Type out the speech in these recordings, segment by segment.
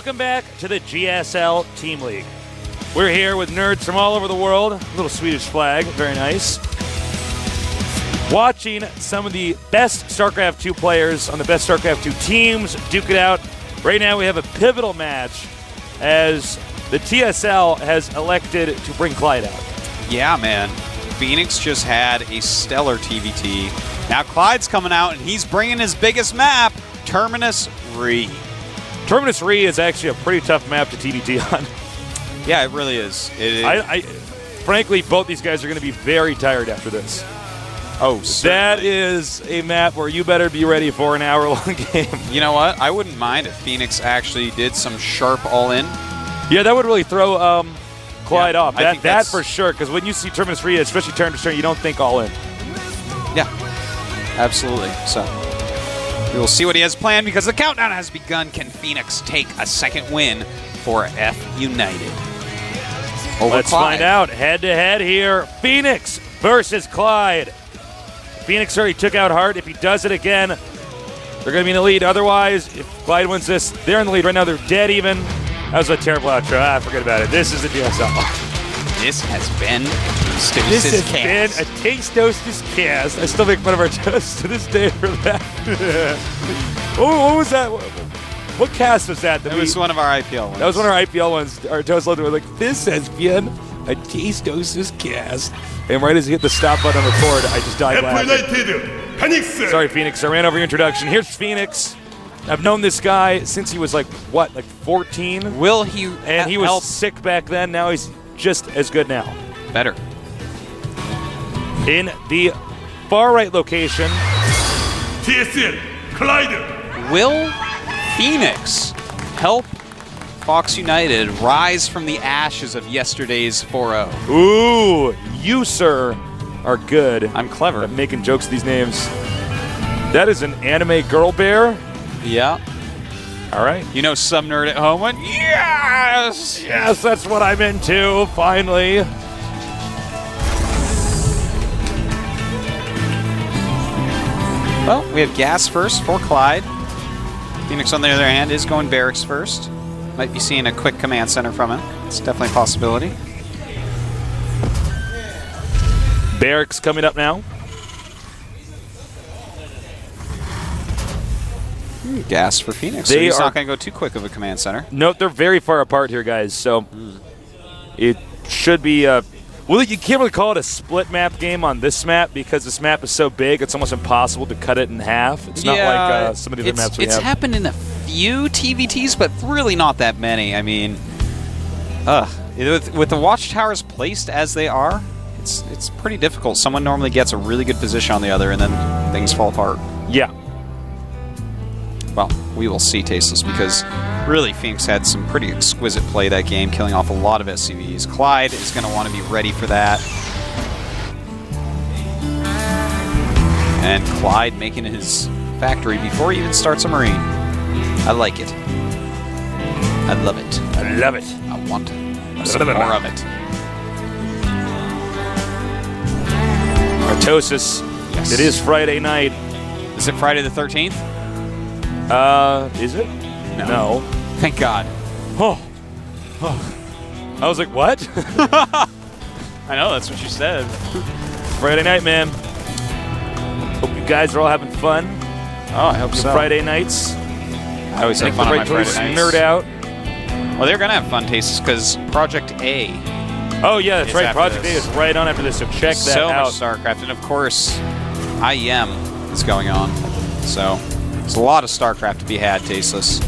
Welcome back to the GSL Team League. We're here with nerds from all over the world. A little Swedish flag, very nice. Watching some of the best StarCraft 2 players on the best StarCraft 2 teams duke it out. Right now we have a pivotal match as the TSL has elected to bring Clyde out. Yeah, man. Phoenix just had a stellar TVT. Now Clyde's coming out, and he's bringing his biggest map, Terminus Re. Terminus Re is actually a pretty tough map to TVT on. Yeah, it really is. Frankly, both these guys are going to be very tired after this. Oh, certainly. That is a map where you better be ready for an hour-long game. You know what? I wouldn't mind if Phoenix actually did some sharp all-in. Yeah, that would really throw Clyde off. That for sure, because when you see Terminus Re, especially turn to turn, you don't think all in. Yeah, absolutely. So we will see what he has planned because the countdown has begun. Can Phoenix take a second win for F.United? Let's find out. Head-to-head here. Phoenix versus Clyde. Phoenix already took out Hart. If he does it again, they're going to be in the lead. Otherwise, if Clyde wins this, they're in the lead. Right now, they're dead even. That was a terrible outro. Forget about it. This is the DSL. This has been a Taste Hostess cast. I still make fun of our toast to this day for that. What was that? What cast was that? It was one of our IPL ones. That was one of our IPL ones. Our toast loved it. We're like, this has been a Taste Hostess cast. And right as he hit the stop button on record, I just died laughing. Sorry, Phoenix. I ran over your introduction. Here's Phoenix. I've known this guy since he was like 14? Will he And he was sick back then. Now he's just as good now. Better. In the far right location. TSL, Clyde. Will Phoenix help Fox United rise from the ashes of yesterday's 4-0? Ooh, you, sir, are good. I'm clever. I'm making jokes with these names. That is an anime girl bear. Yeah. All right. You know, some nerd at home went, yes! Yes, that's what I'm into, finally. Well, we have gas first for Clyde. Phoenix, on the other hand, is going barracks first. Might be seeing a quick command center from him. It's definitely a possibility. Barracks coming up now. Gas for Phoenix. So he's not going to go too quick of a command center. No, they're very far apart here, guys. So it should be well, you can't really call it a split map game on this map because this map is so big, it's almost impossible to cut it in half. It's not like some of the other maps we have. It's happened in a few TVTs, but really not that many. I mean, with the watchtowers placed as they are, it's pretty difficult. Someone normally gets a really good position on the other, and then things fall apart. Yeah. Well, we will see, Tasteless, because really Phoenix had some pretty exquisite play that game, killing off a lot of SCVs. Clyde is going to want to be ready for that. And Clyde making his factory before he even starts a Marine. I like it. I love it. I love it. I want some more of it. Artosis. Yes. It is Friday night. Is it Friday the 13th? Is it? No. Thank God. Oh. I was like, what? I know, that's what you said. Friday night, man. Hope you guys are all having fun. Oh, I hope so. Friday nights. I always have fun on my Friday nights. Nerd out. Well, they're going to have fun, Tastes, because Project A. Oh, yeah, that's right. Project A is right on after this, so check that out. So much StarCraft. And, of course, IEM is going on. So there's a lot of StarCraft to be had, Tasteless.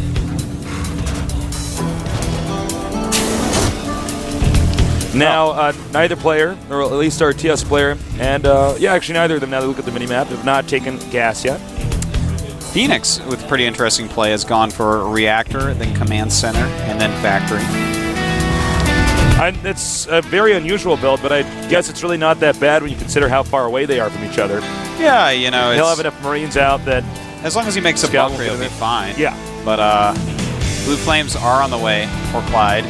Now, neither player, or at least our TS player, and yeah, actually neither of them, now that we look at the minimap, have not taken gas yet. Phoenix, with pretty interesting play, has gone for Reactor, then Command Center, and then Factory. It's a very unusual build, but I guess it's really not that bad when you consider how far away they are from each other. Yeah, you know, he'll have enough Marines out that... As long as he makes a bunker, he'll be fine. Yeah. But Blue Flames are on the way for Clyde.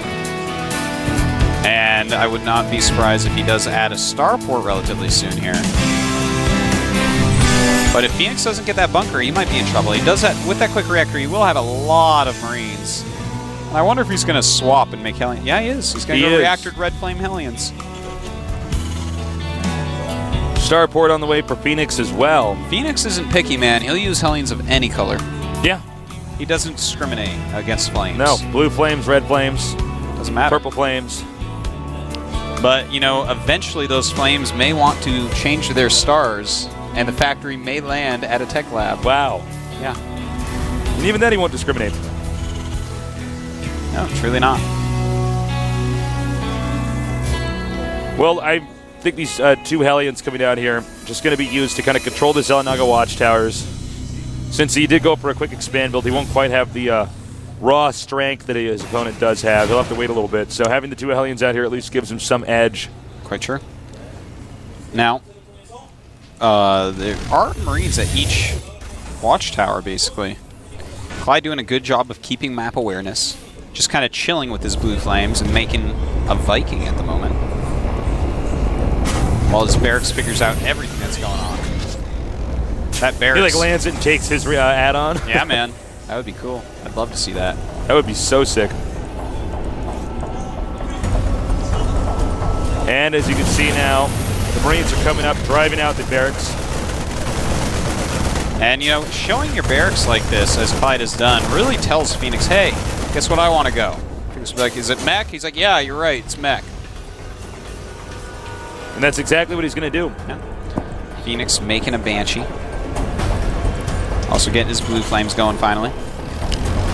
And I would not be surprised if he does add a starport relatively soon here. But if Phoenix doesn't get that bunker, he might be in trouble. He does that with that quick reactor. He will have a lot of Marines. I wonder if he's going to swap and make Hellions. Yeah, he is. He's going to go reactored Red Flame Hellions. Starport on the way for Phoenix as well. Phoenix isn't picky, man. He'll use Hellions of any color. Yeah. He doesn't discriminate against flames. No, blue flames, red flames. Doesn't matter. Purple flames. But, you know, eventually those flames may want to change their stars, and the factory may land at a tech lab. Wow. Yeah. And even then he won't discriminate. No, truly not. Well, I think these two Hellions coming down here just going to be used to kind of control the Xel'Naga watchtowers. Since he did go for a quick expand build, he won't quite have the raw strength that his opponent does have. He'll have to wait a little bit. So having the two Hellions out here at least gives him some edge. Quite sure. Now, there are Marines at each watchtower, basically. Clyde doing a good job of keeping map awareness. Just kind of chilling with his blue flames and making a Viking at the moment. While his barracks figures out everything that's going on. That barracks... He like lands it and takes his add-on. Yeah, man. That would be cool. I'd love to see that. That would be so sick. And as you can see now, the Marines are coming up, driving out the barracks. And, you know, showing your barracks like this, as Clyde has done, really tells Phoenix, hey, guess what I want to go? Phoenix will be like, is it mech? He's like, yeah, you're right, it's mech. And that's exactly what he's going to do. Yeah. Phoenix making a Banshee. Also getting his blue flames going finally.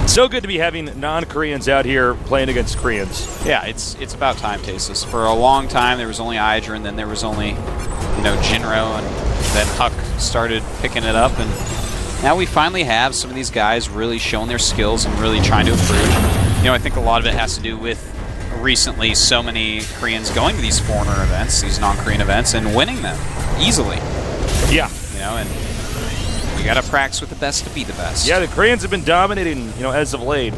So good to be having non-Koreans out here playing against Koreans. Yeah, it's about time, Tasteless. For a long time, there was only Idra, and then there was only, you know, Jinro, and then Huck started picking it up, and now we finally have some of these guys really showing their skills and really trying to improve. You know, I think a lot of it has to do with recently so many Koreans going to these foreigner events, these non-Korean events, and winning them easily. Yeah. You know, and you got to practice with the best to be the best. Yeah, the Koreans have been dominating, you know, as of late.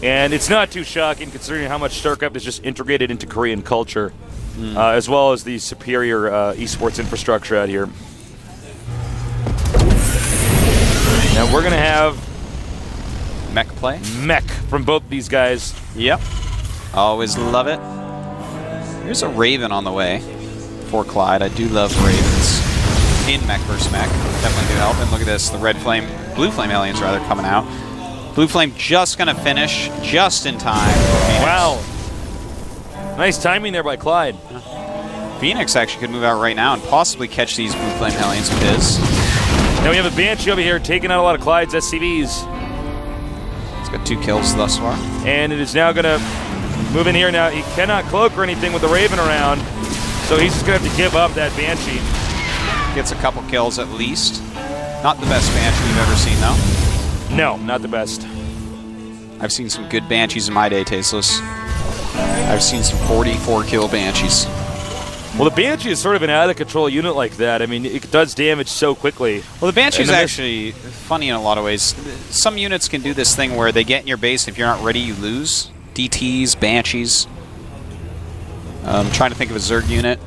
And it's not too shocking considering how much StarCraft is just integrated into Korean culture, as well as the superior esports infrastructure out here. Now we're going to have mech play. Mech from both these guys. Yep. Always love it. There's a Raven on the way for Clyde. I do love Ravens in mech versus mech. Definitely do help. And look at this, the red flame, blue flame aliens rather coming out. Blue flame just going to finish just in time for Phoenix. Wow. Nice timing there by Clyde. Phoenix actually could move out right now and possibly catch these blue flame aliens with his. Now we have a Banshee over here taking out a lot of Clyde's SCVs. It's got 2 kills thus far. And it is now going to move in here. Now he cannot cloak or anything with the Raven around, so he's just going to have to give up that Banshee. Gets a couple kills at least. Not the best Banshee we've ever seen, though. No, not the best. I've seen some good Banshees in my day, Tasteless. I've seen some 44-kill Banshees. Well, the Banshee is sort of an out-of-control unit like that. I mean, it does damage so quickly. Well, the Banshee is actually funny in a lot of ways. Some units can do this thing where they get in your base, and if you're not ready, you lose. DTs, Banshees. I'm trying to think of a Zerg unit.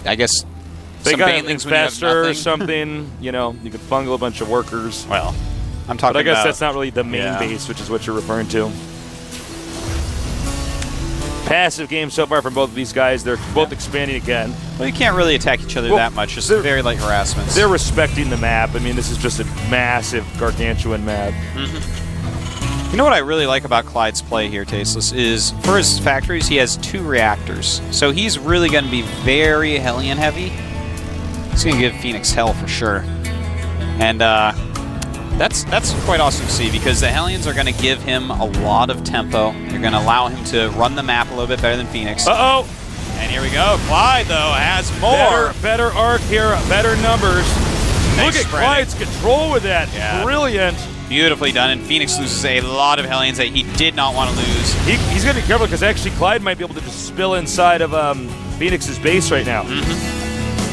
I guess they some got Banelings faster or something. You know, you could fungal a bunch of workers. Well, I'm talking about... But I guess that's not really the main base, which is what you're referring to. Passive game so far from both of these guys. They're both expanding again. Well, you can't really attack each other that much. Just very light harassments. They're respecting the map. I mean, this is just a massive gargantuan map. You know what I really like about Clyde's play here, Tasteless, is for his factories, he has 2 reactors. So he's really going to be very Hellion heavy. He's going to give Phoenix hell for sure. And that's quite awesome to see because the Hellions are going to give him a lot of tempo. They're going to allow him to run the map a little bit better than Phoenix. Uh-oh! And here we go. Clyde, though, has more. Better arc here, better numbers. Look at Clyde's control with that. Yeah. Brilliant. Beautifully done, and Phoenix loses a lot of Hellions that he did not want to lose. He's going to be careful because actually Clyde might be able to just spill inside of Phoenix's base right now.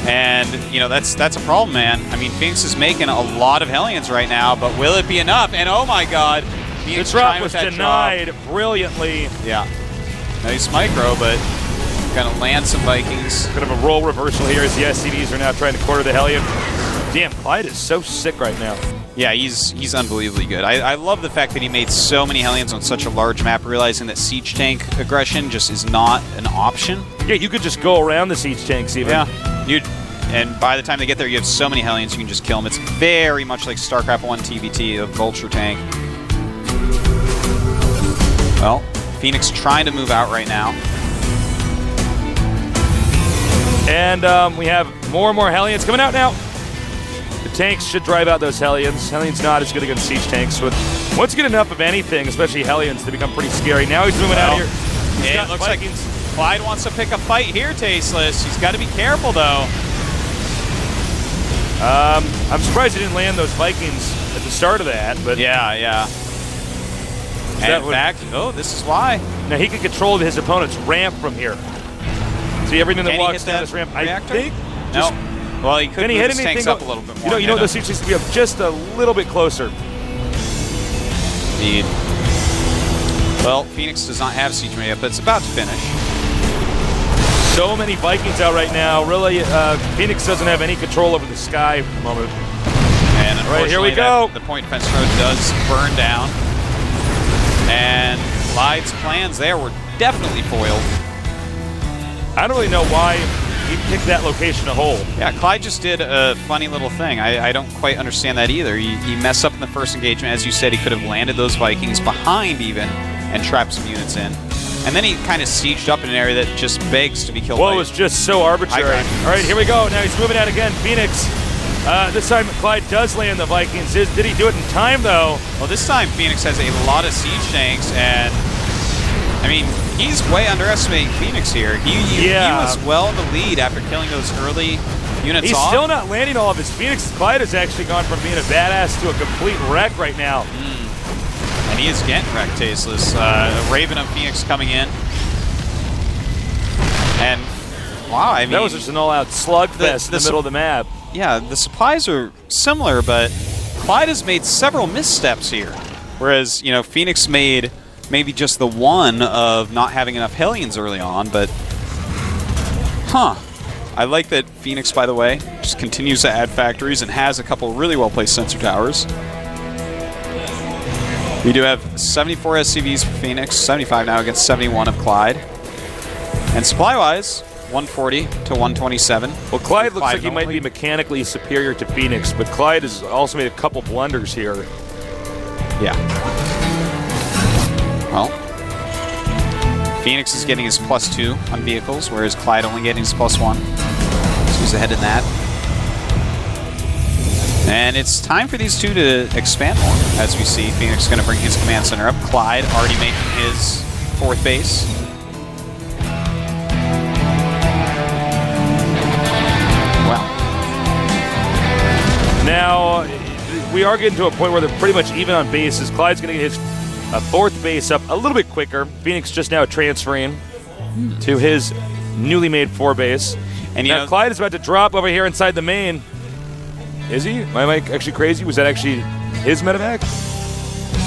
And, you know, that's a problem, man. I mean, Phoenix is making a lot of Hellions right now, but will it be enough? And, oh, my God. The drop was denied brilliantly. Yeah. Nice micro, but going to land some Vikings. Kind of a role reversal here as the SCVs are now trying to quarter the Hellion. Damn, Clyde is so sick right now. Yeah, he's unbelievably good. I love the fact that he made so many Hellions on such a large map, realizing that siege tank aggression just is not an option. Yeah, you could just go around the siege tanks even. Yeah. And by the time they get there, you have so many Hellions, you can just kill them. It's very much like Starcraft 1 TBT of Vulture Tank. Well, Phoenix trying to move out right now. And we have more and more Hellions coming out now. The tanks should drive out those Hellions. Hellions not as good against siege tanks. But once you get enough of anything, especially Hellions, they become pretty scary. Now he's moving out here. It looks like Clyde wants to pick a fight here, Tasteless. He's got to be careful, though. I'm surprised he didn't land those Vikings at the start of that. But yeah. And in fact, this is why. Now he can control his opponent's ramp from here. See everything that walks down this ramp. Reactor? I think. No. Well, he could move his tanks up a little bit more. You know, the siege needs to be up just a little bit closer. Indeed. Well, Phoenix does not have siege made yet, but it's about to finish. So many Vikings out right now. Really, Phoenix doesn't have any control over the sky at the moment. And right, here we go. The point defense road does burn down. And Clyde's plans there were definitely foiled. I don't really know why he picked that location to hold. Yeah, Clyde just did a funny little thing. I don't quite understand that either. He messed up in the first engagement. As you said, he could have landed those Vikings behind even and trapped some units in. And then he kind of sieged up in an area that just begs to be killed. Well, it was just so arbitrary. All right, here we go. Now he's moving out again. Phoenix. This time Clyde does land the Vikings. Did he do it in time, though? Well, this time Phoenix has a lot of siege tanks, and I mean, he's way underestimating Phoenix here. He was well in the lead after killing those early units He's off. still not landing all of his Phoenix. Clyde has actually gone from being a badass to a complete wreck right now. And he is getting wrecked, Tasteless. Raven of Phoenix coming in. And, wow, I mean... That was just an all-out slugfest in the middle of the map. Yeah, the supplies are similar, but Clyde has made several missteps here. Whereas, you know, Phoenix made maybe just the one of not having enough Hellions early on, but... I like that Phoenix, by the way, just continues to add factories and has a couple really well-placed sensor towers. We do have 74 SCVs for Phoenix, 75 now against 71 of Clyde. And supply-wise, 140 to 127. Well, Clyde looks like he might be mechanically superior to Phoenix, but Clyde has also made a couple blunders here. Yeah. Well, Phoenix is getting his +2 on vehicles, whereas Clyde only getting his +1. So he's ahead in that. And it's time for these two to expand more. As we see, Phoenix is going to bring his command center up. Clyde already making his 4th base. Wow. Now, we are getting to a point where they're pretty much even on bases. Clyde's going to get his 4th base up a little bit quicker. Phoenix just now transferring to his newly made 4 base. And now Clyde is about to drop over here inside the main. Is he? Am I actually crazy? Was that actually his medevac?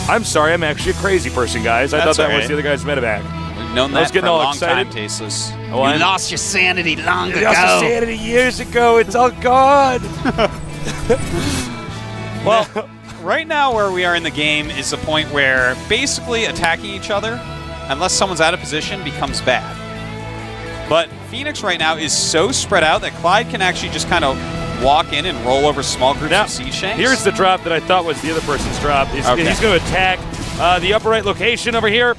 I'm sorry, I'm actually a crazy person, guys. I thought that was the other guy's medevac. We've known that for a long excited. time, Tasteless. Oh, you lost your sanity long ago. You lost your sanity years ago. It's all gone. Well, right now where we are in the game is the point where basically attacking each other, unless someone's out of position, becomes bad. But Phoenix right now is so spread out that Clyde can actually just kind of walk in and roll over small groups of siege tanks. Here's the drop that I thought was the other person's drop. He's going to attack the upper right location over here.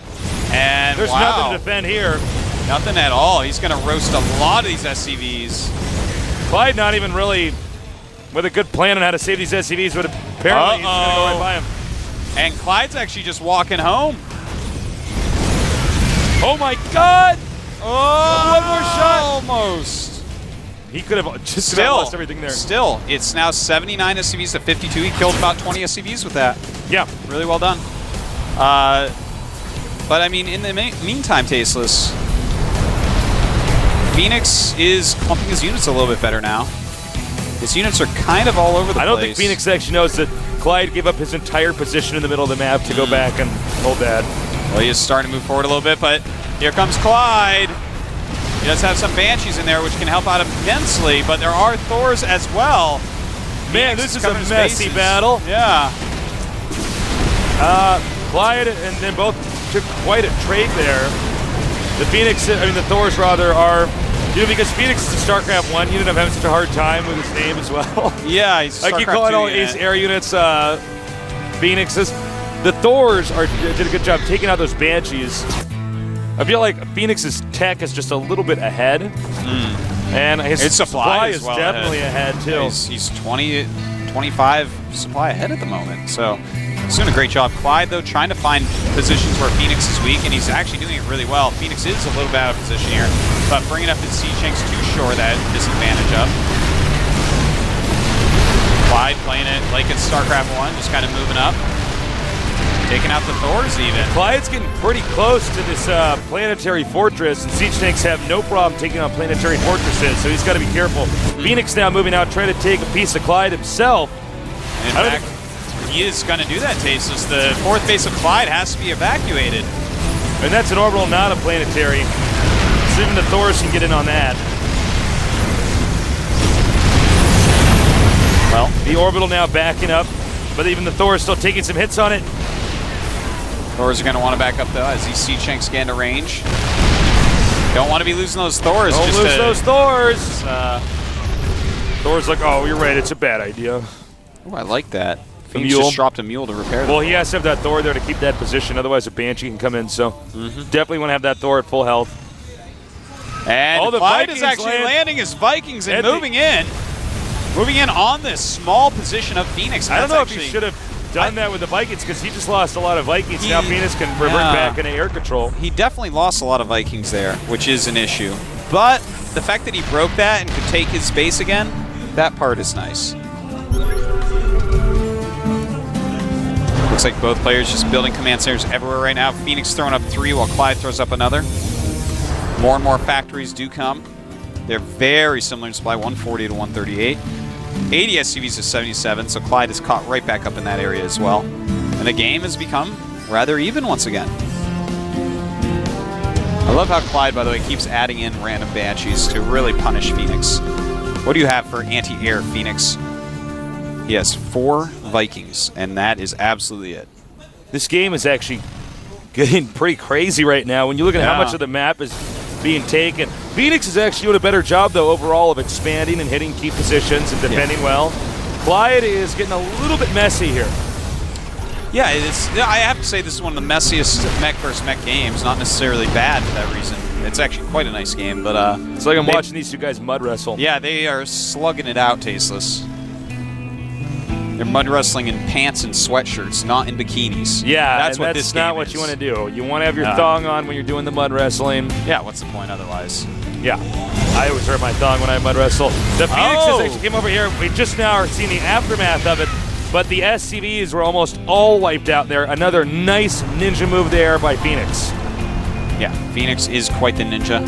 And there's nothing to defend here. Nothing at all. He's going to roast a lot of these SCVs. Clyde not even really with a good plan on how to save these SCVs, but apparently he's going to go right by him. And Clyde's actually just walking home. Oh my God! Oh, one more shot. Almost. He could have just lost everything there. Still, it's now 79 SCVs to 52. He killed about 20 SCVs with that. Yeah. Really well done. But, I mean, in the meantime, Tasteless, Phoenix is clumping his units a little bit better now. His units are kind of all over the place. I don't think Phoenix actually knows that Clyde gave up his entire position in the middle of the map to go back and hold that. Well, he is starting to move forward a little bit, but here comes Clyde. He does have some Banshees in there, which can help out immensely, but there are Thors as well. Man, this is a messy battle. Yeah. Clyde and then both took quite a trade there. The Thors rather are, because Phoenix is a StarCraft 1 unit, I'm having such a hard time with his name as well. Yeah, he's like you call it all these air units, Phoenixes. The Thors did a good job taking out those Banshees. I feel like Phoenix's tech is just a little bit ahead. And his supply is definitely ahead too. He's 25 supply ahead at the moment. So he's doing a great job. Clyde, though, trying to find positions where Phoenix is weak, and he's actually doing it really well. Phoenix is a little bit out of position here, but bringing up his siege tanks to shore that disadvantage up. Clyde playing it like it's StarCraft 1, just kind of moving up. Taking out the Thors even. Clyde's getting pretty close to this planetary fortress, and siege tanks have no problem taking on planetary fortresses, so he's got to be careful. Phoenix now moving out, trying to take a piece of Clyde himself. In fact, he is going to do that, Tasteless. The fourth base of Clyde has to be evacuated. And that's an orbital, not a planetary. So even the Thors can get in on that. Well, the orbital now backing up, but even the Thor is still taking some hits on it. Thors are going to want to back up, though, as these siege tanks get into range. Don't want to be losing those Thors. Don't lose those Thors. Thor's like, oh, you're right, it's a bad idea. Oh, I like that. Phoenix just dropped a mule to repair that. Well, he has to have that Thor there to keep that position, otherwise a Banshee can come in, so definitely want to have that Thor at full health. And Clyde is actually landing his Vikings and moving in. Moving in on this small position of Phoenix. I don't know if he should have done that with the Vikings, because he just lost a lot of Vikings. Now Phoenix can revert back into air control. He definitely lost a lot of Vikings there, which is an issue. But the fact that he broke that and could take his base again, that part is nice. Looks like both players just building command centers everywhere right now. Phoenix throwing up 3 while Clyde throws up another. More and more factories do come. They're very similar in supply, 140 to 138. 80 SCVs to 77, so Clyde is caught right back up in that area as well. And the game has become rather even once again. I love how Clyde, by the way, keeps adding in random Banshees to really punish Phoenix. What do you have for anti-air Phoenix? He has 4 Vikings, and that is absolutely it. This game is actually getting pretty crazy right now when you look at how much of the map is being taken. Phoenix is actually doing a better job, though, overall of expanding and hitting key positions and defending well. Clyde is getting a little bit messy here. Yeah, I have to say this is one of the messiest mech versus mech games. Not necessarily bad for that reason. It's actually quite a nice game, but it's like I'm watching these two guys mud wrestle. Yeah, they are slugging it out, Tasteless. They're mud wrestling in pants and sweatshirts, not in bikinis. Yeah, that's what this game not what you want to do. You want to have your thong on when you're doing the mud wrestling. Yeah, what's the point otherwise? Yeah, I always wear my thong when I mud wrestle. The Phoenixes actually came over here. We just now are seeing the aftermath of it, but the SCVs were almost all wiped out there. Another nice ninja move there by Phoenix. Yeah, Phoenix is quite the ninja.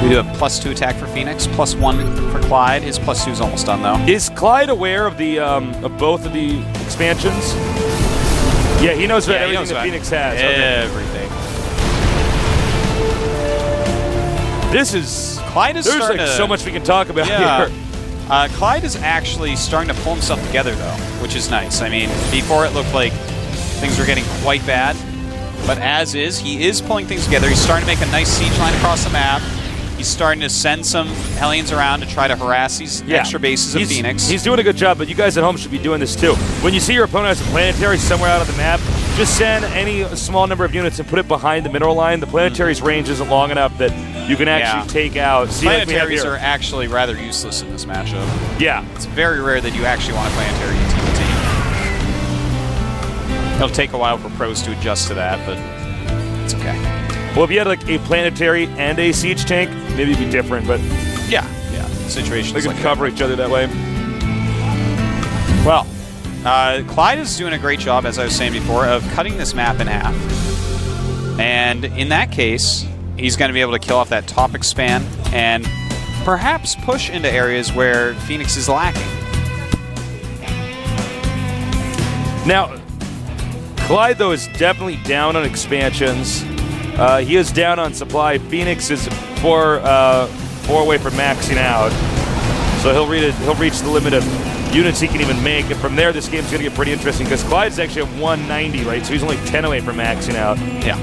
We do have +2 attack for Phoenix, +1 for Clyde. His +2 is almost done, though. Is Clyde aware of the of both of the expansions? Yeah, he knows about everything that Phoenix has. Everything. This is Clyde is there's like so much we can talk about here. Clyde is actually starting to pull himself together, though, which is nice. I mean, before it looked like things were getting quite bad, but as is, he is pulling things together. He's starting to make a nice siege line across the map. He's starting to send some Hellions around to try to harass these extra bases of Phoenix. He's doing a good job, but you guys at home should be doing this too. When you see your opponent has a planetary somewhere out of the map, just send any small number of units and put it behind the mineral line. The planetary's range isn't long enough that you can actually take out. Planetaries are actually rather useless in this matchup. Yeah. It's very rare that you actually want a planetary in team to team. It'll take a while for pros to adjust to that, but it's okay. Well, if you had like a planetary and a siege tank, maybe it'd be different, but yeah, situations they could cover each other that way. Well, Clyde is doing a great job, as I was saying before, of cutting this map in half. And in that case, he's going to be able to kill off that top expand and perhaps push into areas where Phoenix is lacking. Now, Clyde, though, is definitely down on expansions. He is down on supply. Phoenix is four away from maxing out. So he'll reach the limit of units he can even make, and from there this game's going to get pretty interesting because Clyde's actually at 190, right? So he's only 10 away from maxing out. Yeah.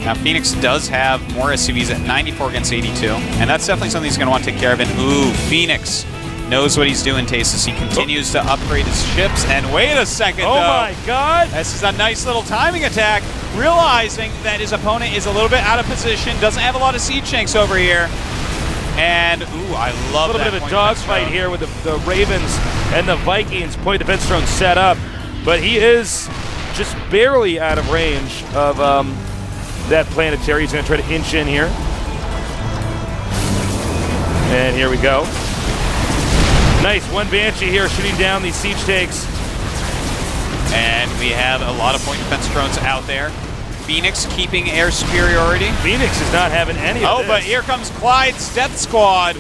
Now Phoenix does have more SCVs at 94 against 82, and that's definitely something he's going to want to take care of. And ooh, Phoenix knows what he's doing, Tasteless. He continues to upgrade his ships, and wait a second, oh my God! This is a nice little timing attack, realizing that his opponent is a little bit out of position, doesn't have a lot of siege tanks over here. And, ooh, I love that. A little bit of a dogfight here with the Ravens and the Vikings. Point defense drone set up, but he is just barely out of range of that planetary. He's going to try to inch in here. And here we go. Nice, one Banshee here shooting down these siege tanks. And we have a lot of point defense drones out there. Phoenix keeping air superiority. Phoenix is not having any of this. Oh, but here comes Clyde's Death Squad.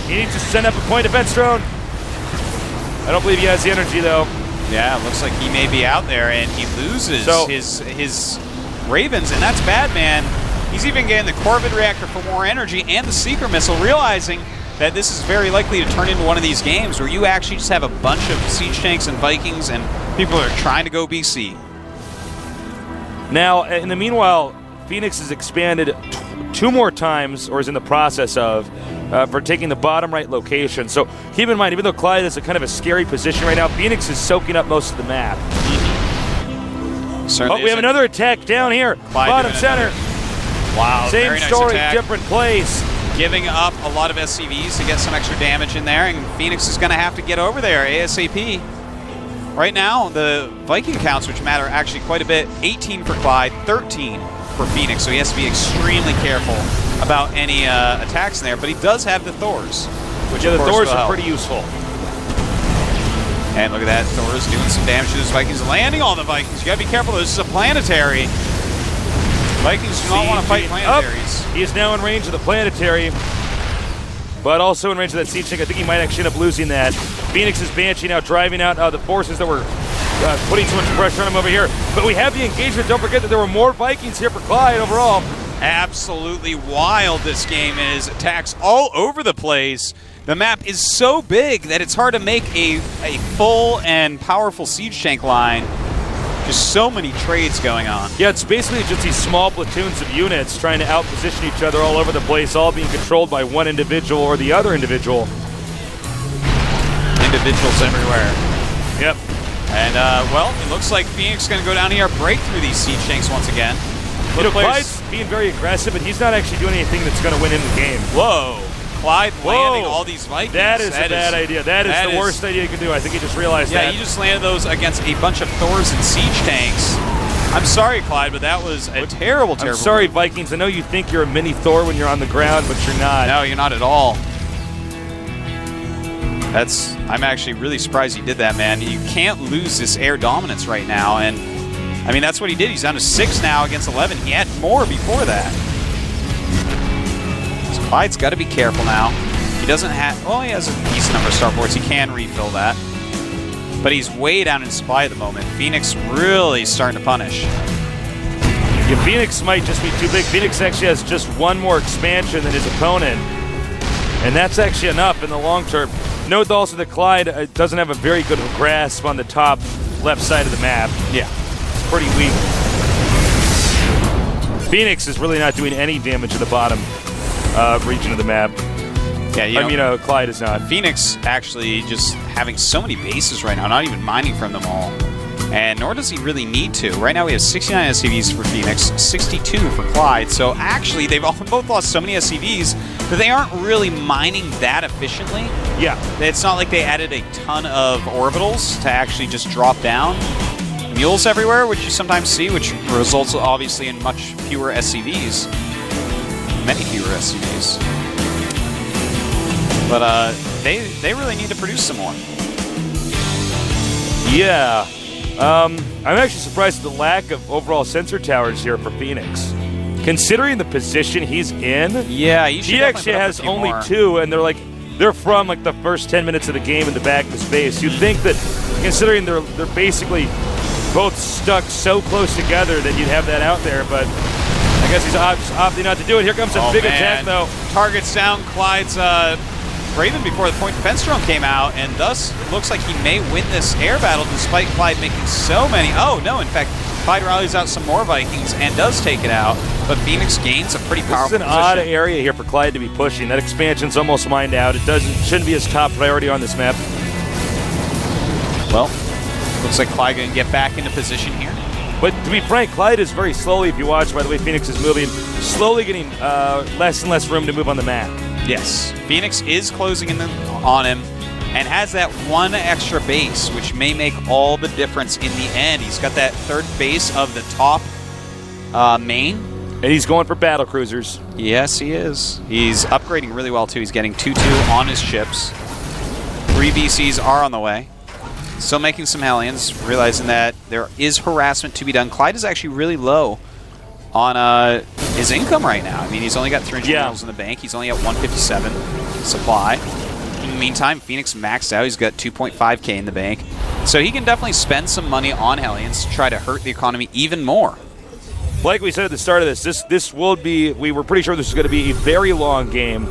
He needs to send up a point defense drone. I don't believe he has the energy, though. Yeah, it looks like he may be out there, and he loses his Ravens, and that's bad, man. He's even getting the Corvid Reactor for more energy and the Seeker Missile, realizing that this is very likely to turn into one of these games where you actually just have a bunch of siege tanks and Vikings, and people are trying to go BC. Now, in the meanwhile, Phoenix has expanded 2 more times, or is in the process of, for taking the bottom right location. So keep in mind, even though Clyde is a kind of a scary position right now, Phoenix is soaking up most of the map. Certainly we have another attack down here, Clyde bottom center. Wow, same very nice story, attack. different place. Giving up a lot of SCVs to get some extra damage in there, and Phoenix is going to have to get over there ASAP. Right now, the Viking counts, which matter actually quite a bit, 18 for Clyde, 13 for Phoenix, so he has to be extremely careful about any attacks in there, but he does have the Thors, which the Thors are pretty useful. And look at that, Thor's doing some damage to those Vikings, landing on the Vikings. You gotta be careful, this is a planetary. Vikings do not want to fight planetaries. He is now in range of the planetary, but also in range of that siege tank. I think he might actually end up losing that. Phoenix's Banshee now driving out the forces that were putting so much pressure on him over here. But we have the engagement. Don't forget that there were more Vikings here for Clyde overall. Absolutely wild this game is. Attacks all over the place. The map is so big that it's hard to make a full and powerful siege tank line. Just so many trades going on. Yeah, it's basically just these small platoons of units trying to outposition each other all over the place, all being controlled by one individual or the other individual. Individuals everywhere. Yep. And, well, it looks like Phoenix is going to go down here, break through these siege tanks once again. You know, Clyde's being very aggressive, but he's not actually doing anything that's going to win him the game. Whoa. Clyde landing all these Vikings. That is a bad idea. That is the worst idea you can do. I think he just realized that. Yeah, you just landed those against a bunch of Thors and siege tanks. I'm sorry, Clyde, but that was a terrible I'm sorry, move. Vikings. I know you think you're a mini Thor when you're on the ground, but you're not. No, you're not at all. I'm actually really surprised he did that, man. You can't lose this air dominance right now, and I mean, that's what he did. He's down to 6 now against 11. He had more before that. So Clyde's got to be careful now. He doesn't have, well, he has a decent number of starports. He can refill that. But he's way down in supply at the moment. Phoenix really starting to punish. Yeah, Phoenix might just be too big. Phoenix actually has just 1 more expansion than his opponent, and that's actually enough in the long term. Note also that Clyde doesn't have a very good grasp on the top left side of the map. Yeah. It's pretty weak. Phoenix is really not doing any damage to the bottom region of the map. Yeah, Clyde is not. Phoenix actually just having so many bases right now, not even mining from them all. And nor does he really need to. Right now we have 69 SCVs for Phoenix, 62 for Clyde. So actually they've both lost so many SCVs that they aren't really mining that efficiently. Yeah. It's not like they added a ton of orbitals to actually just drop down. Mules everywhere, which you sometimes see, which results obviously in much fewer SCVs. Many fewer SCVs. But they really need to produce some more. Yeah. I'm actually surprised at the lack of overall sensor towers here for Phoenix. Considering the position he's in, yeah, he actually has only 2, and they're from like the first 10 minutes of the game in the back of his base. You'd think that, considering they're basically both stuck so close together, that you'd have that out there, but I guess he's opting not to do it. Here comes a big attack, though. Targets down Clyde's Raven before the point defense drone came out, and thus it looks like he may win this air battle despite Clyde making so many. Oh, no, in fact, Clyde rallies out some more Vikings and does take it out, but Phoenix gains a pretty powerful position. This is an odd area here for Clyde to be pushing. That expansion's almost mined out. It shouldn't be his top priority on this map. Well, looks like Clyde going to get back into position here. But to be frank, Clyde is very slowly, if you watch by the way Phoenix is moving, slowly getting less and less room to move on the map. Yes. Phoenix is closing in on him and has that one extra base, which may make all the difference in the end. He's got that third base of the top main. And he's going for battle cruisers. Yes, he is. He's upgrading really well, too. He's getting 2-2 on his ships. 3 BCs are on the way. Still making some Hellions, realizing that there is harassment to be done. Clyde is actually really low on his income right now. I mean, he's only got 300 minerals in the bank. He's only at 157 supply. In the meantime, Phoenix maxed out. He's got 2.5k in the bank. So he can definitely spend some money on Hellions to try to hurt the economy even more. Like we said at the start of this will be, we were pretty sure this was going to be a very long game.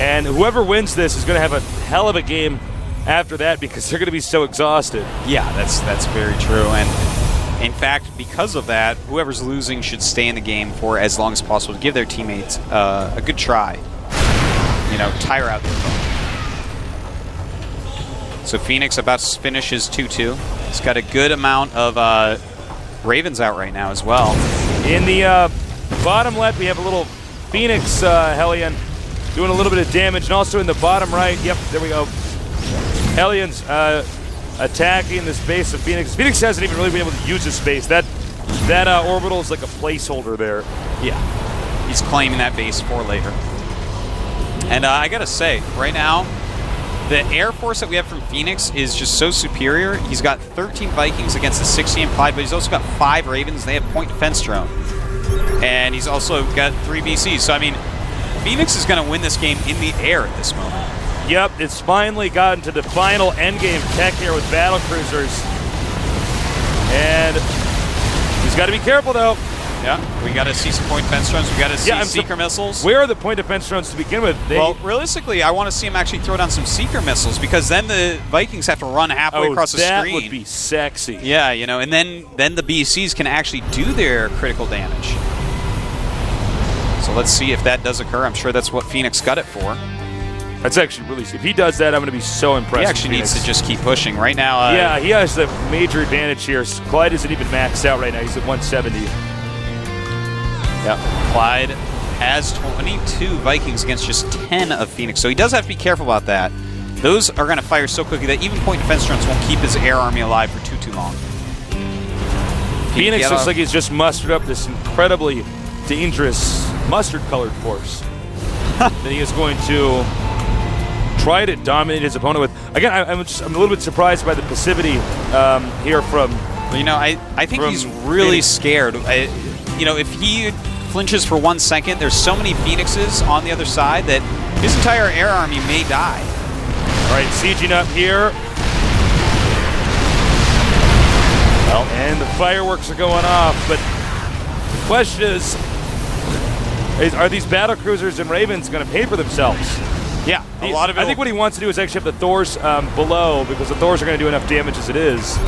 And whoever wins this is going to have a hell of a game after that because they're going to be so exhausted. Yeah, that's very true. And in fact, because of that, whoever's losing should stay in the game for as long as possible to give their teammates a good try. You know, tire out their opponent. So Phoenix about to finish his 2-2. He's got a good amount of Ravens out right now as well. In the bottom left, we have a little Phoenix Hellion doing a little bit of damage. And also in the bottom right, yep, there we go. Hellions attacking this base of Phoenix. Phoenix hasn't even really been able to use this base. That orbital is like a placeholder there. Yeah, he's claiming that base for later. And I gotta say, right now, the Air Force that we have from Phoenix is just so superior. He's got 13 Vikings against the 16 Clyde, but he's also got 5 Ravens. They have point defense drone. And he's also got 3 BCs. So, I mean, Phoenix is going to win this game in the air at this moment. Yep, it's finally gotten to the final endgame tech here with battle cruisers. And he's got to be careful, though. Yeah, we got to see some point defense drones. We got to see seeker missiles. Where are the point defense drones to begin with? Well, realistically, I want to see him actually throw down some seeker missiles because then the Vikings have to run halfway across the screen. That would be sexy. Yeah, you know, and then the BCs can actually do their critical damage. So let's see if that does occur. I'm sure that's what Phoenix got it for. That's actually really. If he does that, I'm going to be so impressed. He actually needs to just keep pushing right now. Yeah, he has the major advantage here. Clyde isn't even maxed out right now. He's at 170. Yep. Clyde has 22 Vikings against just 10 of Phoenix, so he does have to be careful about that. Those are going to fire so quickly that even point defense drones won't keep his air army alive for too long. Phoenix looks like he's just mustered up this incredibly dangerous mustard-colored force that he is going to try to dominate his opponent with. Again, I'm a little bit surprised by the passivity here from. You know, I think he's really scared. You know, if he flinches for 1 second, there's so many Phoenixes on the other side that his entire air army may die. All right, sieging up here. Well, and the fireworks are going off, but the question is are these battle cruisers and Ravens going to pay for themselves? Yeah, a lot of it. I think what he wants to do is actually have the Thors below because the Thors are going to do enough damage as it is.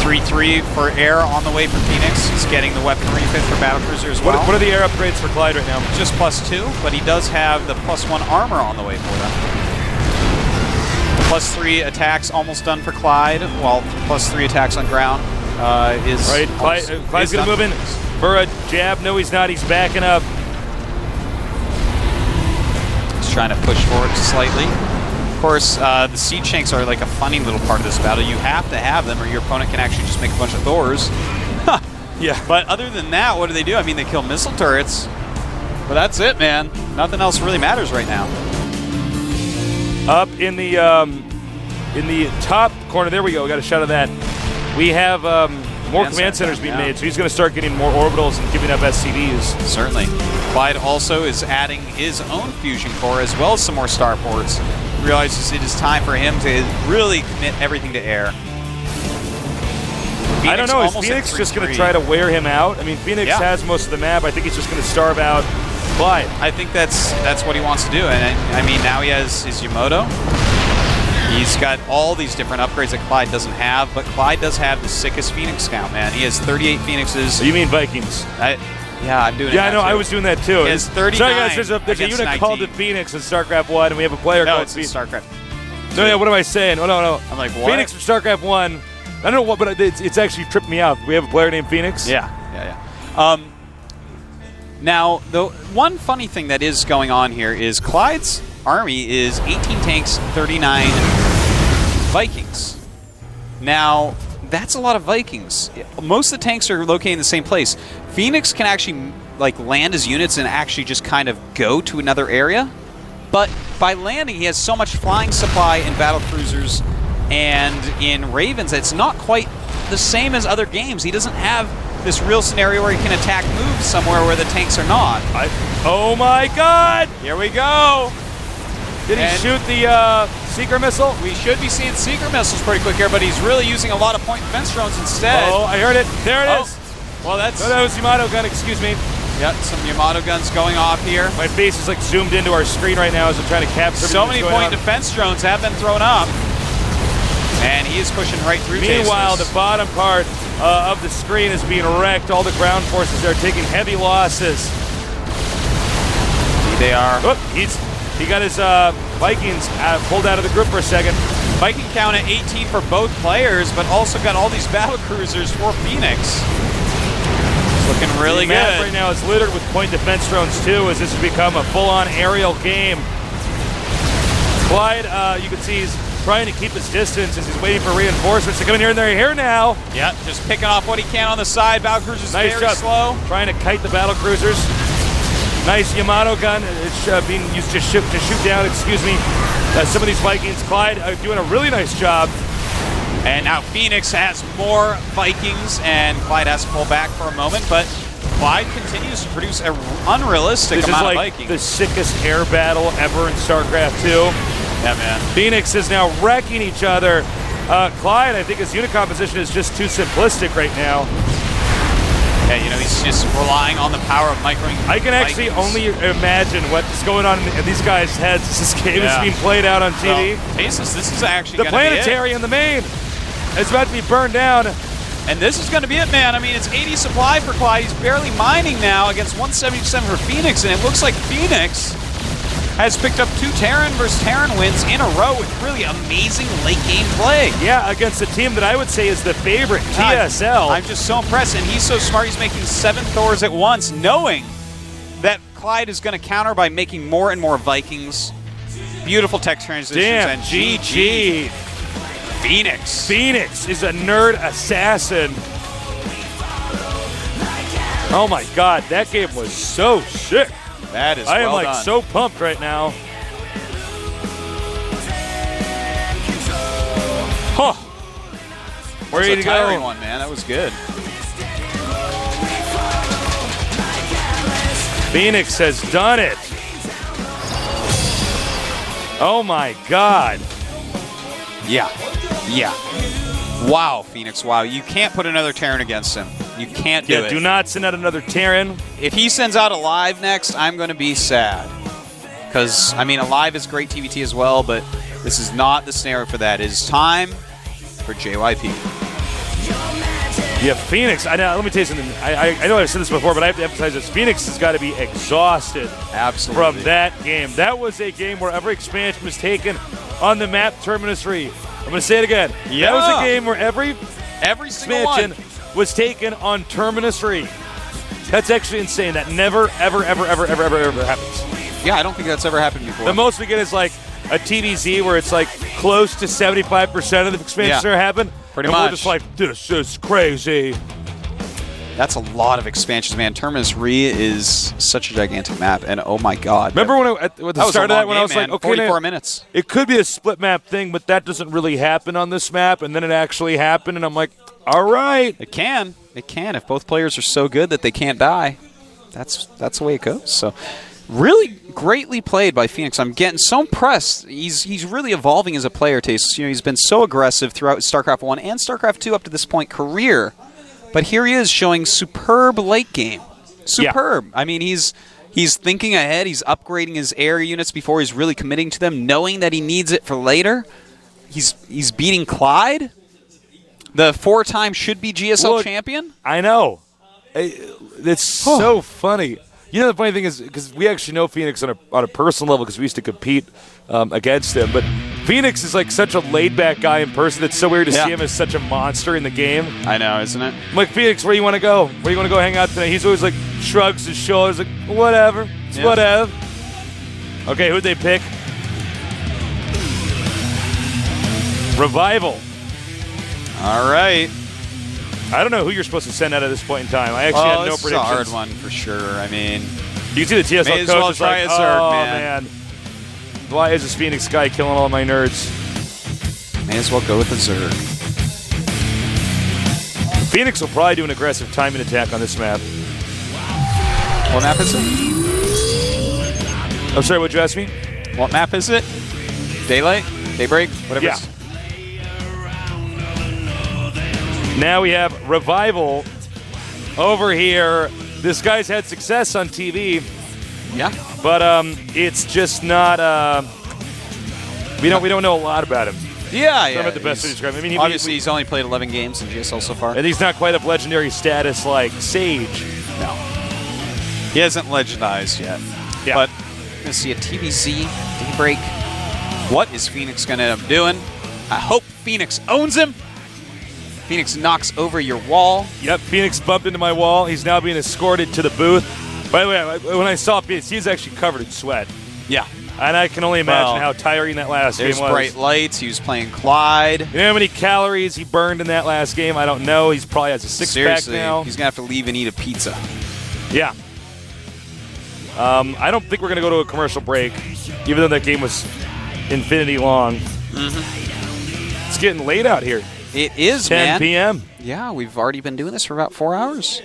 3-3 for air on the way for Phoenix. He's getting the weapon refit for battlecruiser as well. What are the air upgrades for Clyde right now? Just +2, but he does have the +1 armor on the way for them. +3 attacks almost done for Clyde, while +3 attacks on ground is right. Clyde's going to move in for a jab. No, he's not. He's backing up. He's trying to push forward slightly. Of course, the siege shanks are like a funny little part of this battle. You have to have them or your opponent can actually just make a bunch of Thors. Yeah. But other than that, what do? I mean, they kill missile turrets. But that's it, man. Nothing else really matters right now. Up in the top corner, there we go. We got a shot of that. We have more command centers being made, so he's going to start getting more orbitals and giving up SCVs. Certainly. Clyde also is adding his own fusion core as well as some more starports. Realizes it is time for him to really commit everything to air. I don't know. Is Phoenix just going to try to wear him out? I mean, Phoenix has most of the map. I think he's just going to starve out Clyde. I think that's what he wants to do. And I mean, now he has his Yamato. He's got all these different upgrades that Clyde doesn't have, but Clyde does have the sickest Phoenix count, man. He has 38 Phoenixes. You mean Vikings? Yeah, I'm doing it. Yeah, I know. I was doing that too. He has 39. Sorry, guys. There's a unit called the Phoenix in StarCraft 1, and we have a player called Phoenix. No, it's in StarCraft. No, yeah, what am I saying? Oh, no. I'm like, what? Phoenix from StarCraft 1. I don't know what, but it's actually tripped me out. We have a player named Phoenix. Yeah. Now, the one funny thing that is going on here is Clyde's army is 18 tanks, 39 Vikings. Now, that's a lot of Vikings. Most of the tanks are located in the same place. Phoenix can actually land his units and actually just kind of go to another area. But by landing, he has so much flying supply in battle cruisers and in Ravens, it's not quite the same as other games. He doesn't have this real scenario where he can attack moves somewhere where the tanks are not. Oh my God! Here we go! Did he shoot the Seeker missile? We should be seeing Seeker missiles pretty quick here, but he's really using a lot of point defense drones instead. Oh, I heard it. There it is. Well, that's... No, that was Yamato gun, excuse me. Yep, some Yamato guns going off here. My face is zoomed into our screen right now as I'm trying to capture so many point defense drones have been thrown up. And he is pushing right through. Meanwhile, the bottom part of the screen is being wrecked. All the ground forces are taking heavy losses. They are. Oh, he got his Vikings pulled out of the group for a second. Viking count at 18 for both players, but also got all these battle cruisers for Phoenix. It's looking really good. The map right now is littered with point defense drones too, as this has become a full-on aerial game. Clyde, you can see he's trying to keep his distance as he's waiting for reinforcements to come in here, and they're here now. Yeah, just picking off what he can on the side. Battle cruisers nice very job. Slow. Trying to kite the battle cruisers. Nice Yamato gun. It's being used to shoot down, some of these Vikings. Clyde doing a really nice job. And now Phoenix has more Vikings, and Clyde has to pull back for a moment, but Clyde continues to produce an unrealistic amount of Vikings. This is the sickest air battle ever in StarCraft 2. Yeah, man. Phoenix is now wrecking each other. Clyde, I think his unit composition is just too simplistic right now. Yeah, he's just relying on the power of microing. I can actually only imagine what's going on in these guys' heads as this game is being played out on TV. Well, this is actually the planetary in the main is about to be burned down. And this is going to be it, man. I mean, it's 80 supply for Clyde. He's barely mining now against 177 for Phoenix, and it looks like Phoenix has picked up 2 Terran versus Terran wins in a row with really amazing late-game play. Yeah, against a team that I would say is the favorite, TSL. I'm just so impressed, and he's so smart. He's making 7 Thors at once, knowing that Clyde is going to counter by making more and more Vikings. Beautiful tech transitions. Damn, and GG. Phoenix. Phoenix is a nerd assassin. Oh my God, that game was so sick. That is I am well done. so pumped right now. Huh. Ready to go. Tiring one, man. That was good. Phoenix has done it. Oh my God. Yeah. Wow, Phoenix, wow. You can't put another Terran against him. You can't do it. Do not send out another Terran. If he sends out Alive next, I'm going to be sad. Because, I mean, Alive is great TVT as well, but this is not the scenario for that. It is time for JYP. Yeah, Phoenix. Let me tell you something. I know I've said this before, but I have to emphasize this. Phoenix has got to be exhausted from that game. That was a game where every expansion was taken on the map Terminus Re. I'm going to say it again. Yeah. That was a game where every expansion was taken on Terminus Re. That's actually insane. That never, ever happens. Yeah, I don't think that's ever happened before. The most we get is like a TDZ where it's like close to 75% of the expansions that happen. Pretty much. We're just like, this is crazy. That's a lot of expansions, man. Terminus Re is such a gigantic map, and oh my God. Remember when at the start of that, when I was like, okay, 44 minutes. It could be a split map thing, but that doesn't really happen on this map, and then it actually happened, and I'm like, all right. It can. If both players are so good that they can't die. That's the way it goes. So Really greatly played by Phoenix. I'm getting so impressed. He's really evolving as a player, Taste. You know, he's been so aggressive throughout StarCraft 1 and StarCraft 2 up to this point career. But here he is showing superb late game. Superb. Yeah. I mean, he's thinking ahead. He's upgrading his area units before he's really committing to them, knowing that he needs it for later. He's beating Clyde, the 4-time should-be GSL champion. I know. It's so funny. You know, the funny thing is, because we actually know Phoenix on a personal level because we used to compete against him, but Phoenix is like such a laid-back guy in person. It's so weird to see him as such a monster in the game. I know, isn't it? I'm like, Phoenix, where you want to go? Where you want to go hang out today? He's always like, shrugs his shoulders, like, whatever. It's whatever. Okay, who'd they pick? Revival. All right. I don't know who you're supposed to send out at this point in time. I actually had no predictions. This is a hard one for sure. I mean, you see the TSL may as coach well is try like, a Zerg, man. Why is this Phoenix guy killing all my nerds? May as well go with the Zerg. Phoenix will probably do an aggressive timing attack on this map. What map is it? I'm sorry, what'd you ask me? What map is it? Daylight? Daybreak? Whatever. Yeah. Now we have Revival over here. This guy's had success on TV. Yeah. But it's just not. We don't know a lot about him. Yeah. I'm not the best to describe him. I mean, obviously, he's only played 11 games in GSL so far, and he's not quite of legendary status like Sage. No. He hasn't legendized yet. Yeah. But we're gonna see a TBZ Daybreak. What is Phoenix gonna end up doing? I hope Phoenix owns him. Phoenix knocks over your wall. Yep, Phoenix bumped into my wall. He's now being escorted to the booth. By the way, when I saw Phoenix, he's actually covered in sweat. Yeah. And I can only imagine how tiring that last game was. There's bright lights. He was playing Clyde. You know how many calories he burned in that last game? I don't know. He's probably has a six-pack now. He's going to have to leave and eat a pizza. Yeah. I don't think we're going to go to a commercial break, even though that game was infinity long. Mm-hmm. It's getting late out here. It is, 10 p.m. Yeah, we've already been doing this for about 4 hours.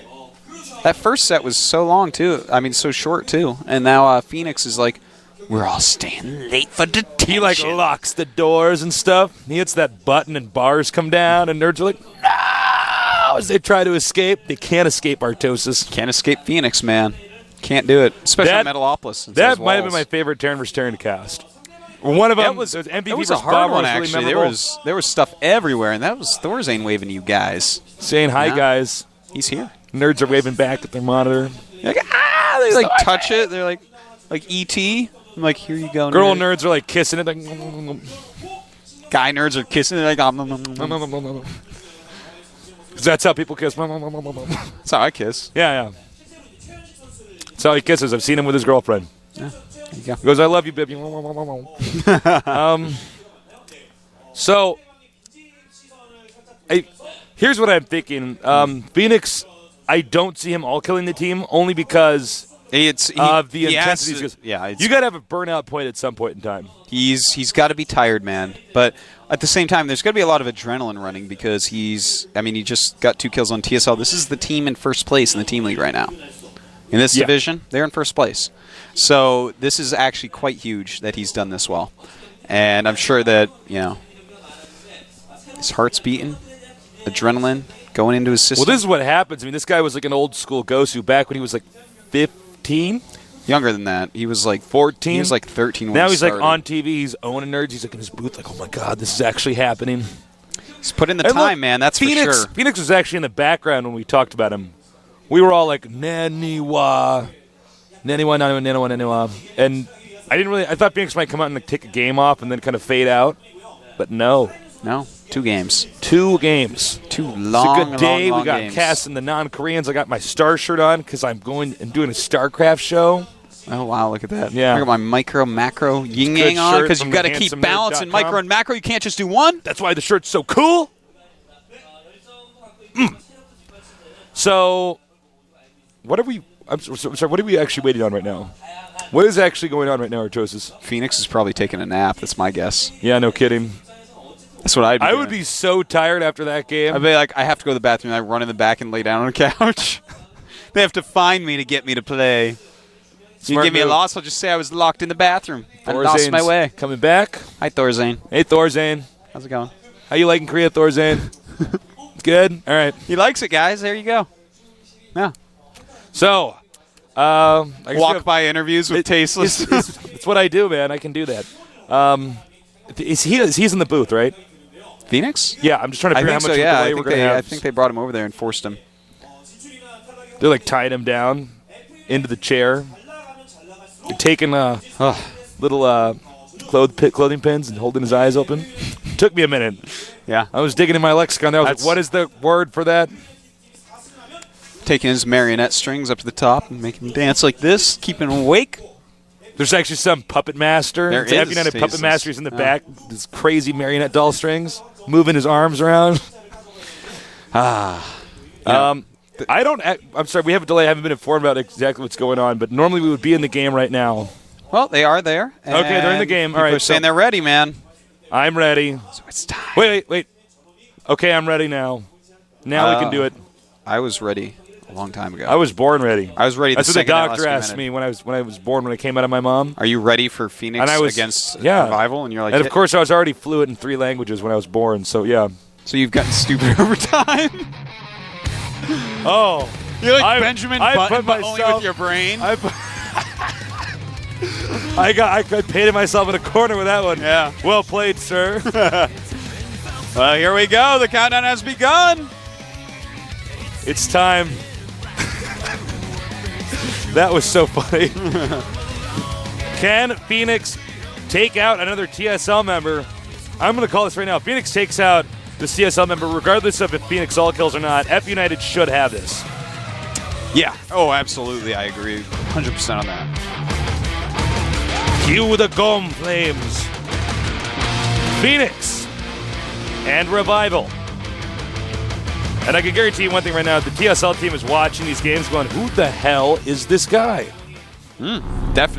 That first set was so long, too. I mean, so short, too. And now Phoenix is like, we're all staying late for detention. He, like, locks the doors and stuff. He hits that button and bars come down, and nerds are like, no! As they try to escape, they can't escape Artosis. Can't escape Phoenix, man. Can't do it. Especially Metalopolis. That might have been my favorite turn versus turn cast. One of them was MVP was a hard one, actually. There was stuff everywhere, and that was Thorzane waving to you guys. Saying hi, guys. He's here. Nerds are waving back at their monitor. Like, they like touch it. They're like E.T. I'm like, here you go, nerd. Girl nerds are like kissing it. Like, guy nerds are kissing it. Like, that's how people kiss. That's how I kiss. Yeah. That's how he kisses. I've seen him with his girlfriend. Yeah. There you go. He goes, I love you, baby. So, here's what I'm thinking. Phoenix, I don't see him all killing the team, only because of the intensity. You got to have a burnout point at some point in time. He's got to be tired, man. But at the same time, there's got to be a lot of adrenaline running because he just got 2 kills on TSL. This is the team in first place in the team league right now. In this division, they're in first place. So this is actually quite huge that he's done this well. And I'm sure that, his heart's beating, adrenaline going into his system. Well, this is what happens. I mean, this guy was like an old school Gosu back when he was like 15. Younger than that. He was like 14. He was like 13 when now he started. Like on TV. He's owning nerds. He's like in his booth like, oh my God, this is actually happening. He's put in the time, man. That's Phoenix, for sure. Phoenix was actually in the background when we talked about him. We were all like, Naniwa. And I thought Phoenix might come out and like, take a game off and then kind of fade out. But no. No. 2 games. 2 games. 2 long, it's a good day. long we got games. Cass and the non-Koreans. I got my Star shirt on because I'm going and doing a StarCraft show. Oh, wow. Look at that. Yeah. I got my micro, macro, yin-yang on because you've got to keep balance in micro and macro. You can't just do one. That's why the shirt's so cool. So, what are we... I'm sorry, what are we actually waiting on right now? What is actually going on right now, Artosis? Phoenix is probably taking a nap. That's my guess. Yeah, no kidding. That's what I'd be doing. would be so tired after that game. I'd be like, I have to go to the bathroom. And I run in the back and lay down on the couch. They have to find me to get me to play. You give me a loss, I'll just say I was locked in the bathroom. I lost my way. Coming back. Hi, Thorzane. Hey, Thorzane. How's it going? How you liking Korea, Thorzane? Good? All right. He likes it, guys. There you go. Yeah. So, I guess walk by interviews with Tasteless. It's what I do, man. I can do that. He's in the booth, right? Phoenix? Yeah, I'm just trying to figure out how much delay we're going to have. I think they brought him over there and forced him. They're like tying him down into the chair. They're taking little clothing pins and holding his eyes open. Took me a minute. Yeah. I was digging in my lexicon there. I was like, what is the word for that? Taking his marionette strings up to the top and making him dance like this, keeping him awake. There's actually some puppet master. There is. F.United puppet master. He's in the back. This crazy marionette doll strings, moving his arms around. I'm sorry, we have a delay. I haven't been informed about exactly what's going on, but normally we would be in the game right now. Well, they are there. Okay, they're in the game. All right. They're saying they're ready, man. I'm ready. So it's time. Wait. Okay, I'm ready now. Now we can do it. I was ready a long time ago. I was born ready. I was ready. That's what the doctor asked me when I was born, when I came out of my mom. Are you ready for Phoenix against Revival? And you're like, and of course I was already fluent in 3 languages when I was born. So yeah. So you've gotten stupid over time. Oh, you're like Benjamin Button, but only with your brain. I painted myself in a corner with that one. Yeah. Well played, sir. Well, here we go. The countdown has begun. It's time. That was so funny. Can Phoenix take out another TSL member? I'm going to call this right now. Phoenix takes out the CSL member, regardless of if Phoenix all kills or not. F.United should have this. Yeah. Oh, absolutely. I agree 100% on that. Cue the GOM flames. Phoenix and Revival. And I can guarantee you one thing right now. The TSL team is watching these games going, who the hell is this guy? Definitely.